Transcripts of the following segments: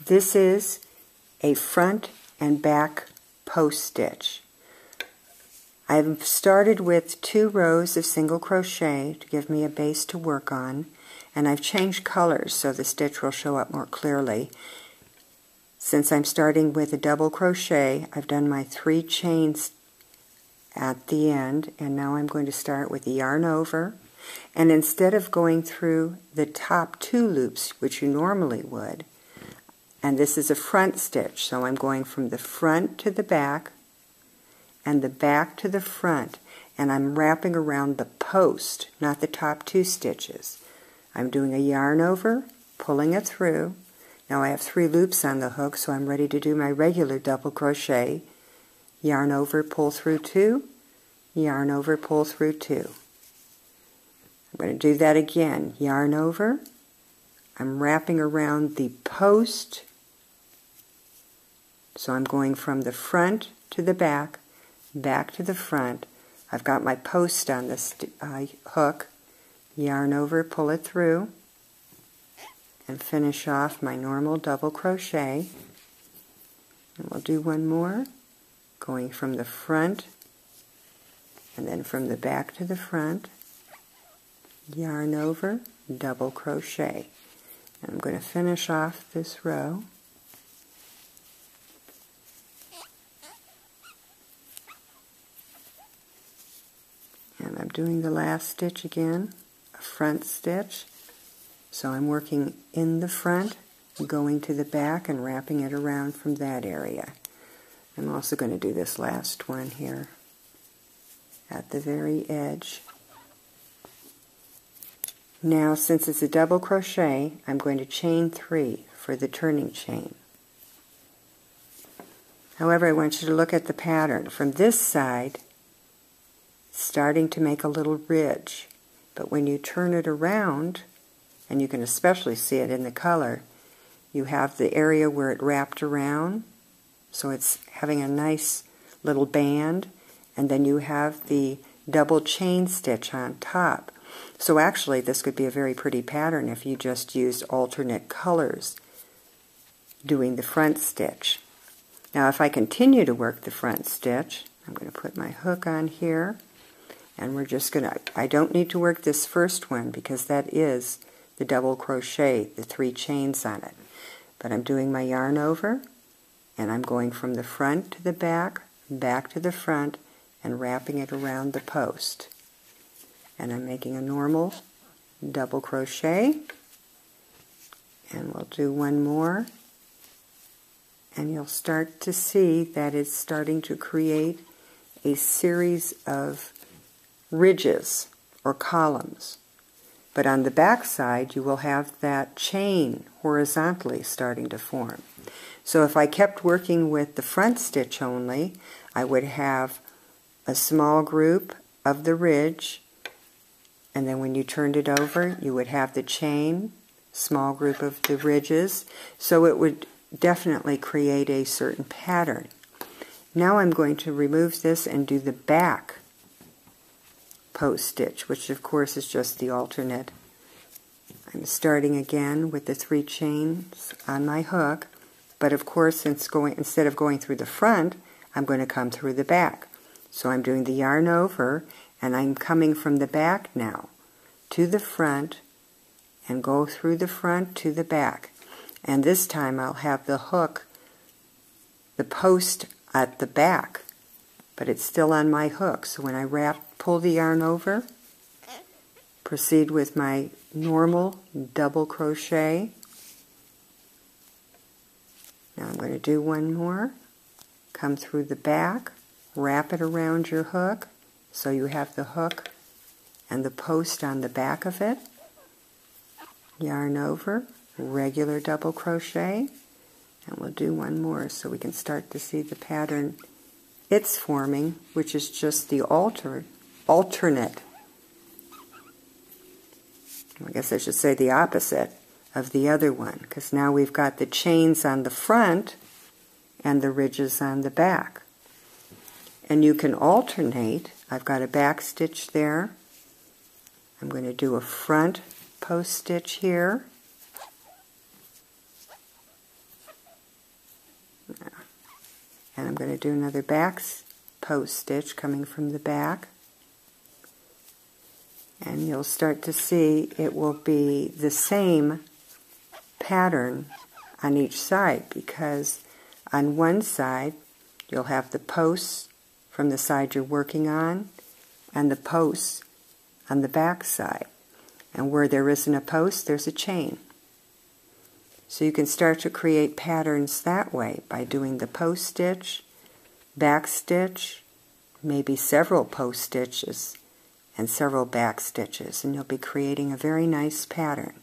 This is a front and back post stitch. I've started with 2 rows of single crochet to give me a base to work on, and I've changed colors so the stitch will show up more clearly. Since I'm starting with a double crochet, I've done my 3 chains at the end, and now I'm going to start with the yarn over, and instead of going through the top 2 loops, which you normally would, and this is a front stitch, so I'm going from the front to the back and the back to the front, and I'm wrapping around the post, not the top 2 stitches. I'm doing a yarn over, pulling it through. Now I have 3 loops on the hook, so I'm ready to do my regular double crochet. Yarn over, pull through 2, yarn over, pull through 2. I'm going to do that again. Yarn over, I'm wrapping around the post, so I'm going from the front to the back, back to the front. I've got my post on this hook, yarn over, pull it through, and finish off my normal double crochet. And we'll do one more, going from the front and then from the back to the front, yarn over, double crochet. And I'm going to finish off this row. And I'm doing the last stitch again, a front stitch. So I'm working in the front, going to the back and wrapping it around from that area. I'm also going to do this last one here at the very edge. Now, since it's a double crochet, I'm going to chain 3 for the turning chain. However, I want you to look at the pattern. From this side, starting to make a little ridge, but when you turn it around, and you can especially see it in the color, you have the area where it wrapped around, so it's having a nice little band, and then you have the double chain stitch on top. So actually this could be a very pretty pattern if you just used alternate colors doing the front stitch. Now if I continue to work the front stitch, I'm going to put my hook on here, and we're just going to, I don't need to work this first one because that is the double crochet, the 3 chains on it. But I'm doing my yarn over, and I'm going from the front to the back, back to the front, and wrapping it around the post. And I'm making a normal double crochet, and we'll do one more, and you'll start to see that it's starting to create a series of ridges or columns. But on the back side you will have that chain horizontally starting to form. So if I kept working with the front stitch only, I would have a small group of the ridge, and then when you turned it over you would have the chain, small group of the ridges, so it would definitely create a certain pattern. Now I'm going to remove this and do the back post stitch, which of course is just the alternate. I'm starting again with the 3 chains on my hook, but of course instead of going through the front, I'm going to come through the back. So I'm doing the yarn over, and I'm coming from the back now to the front and go through the front to the back. And this time I'll have the hook, the post at the back, but it's still on my hook. So when I pull the yarn over, proceed with my normal double crochet. Now I'm going to do one more, come through the back, wrap it around your hook, so you have the hook and the post on the back of it. Yarn over, regular double crochet, and we'll do one more so we can start to see the pattern it's forming, which is just the alternate, I guess I should say the opposite of the other one, because now we've got the chains on the front and the ridges on the back. And you can alternate. I've got a back stitch there. I'm going to do a front post stitch here. And I'm going to do another back post stitch coming from the back. And you'll start to see it will be the same pattern on each side, because on one side you'll have the posts from the side you're working on and the posts on the back side. And where there isn't a post, there's a chain. So you can start to create patterns that way by doing the post stitch, back stitch, maybe several post stitches and several back stitches, and you'll be creating a very nice pattern.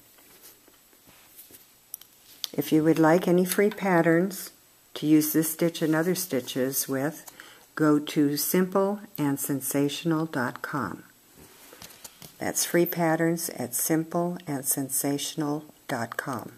If you would like any free patterns to use this stitch and other stitches with, go to simpleandsensational.com. That's free patterns at simpleandsensational.com.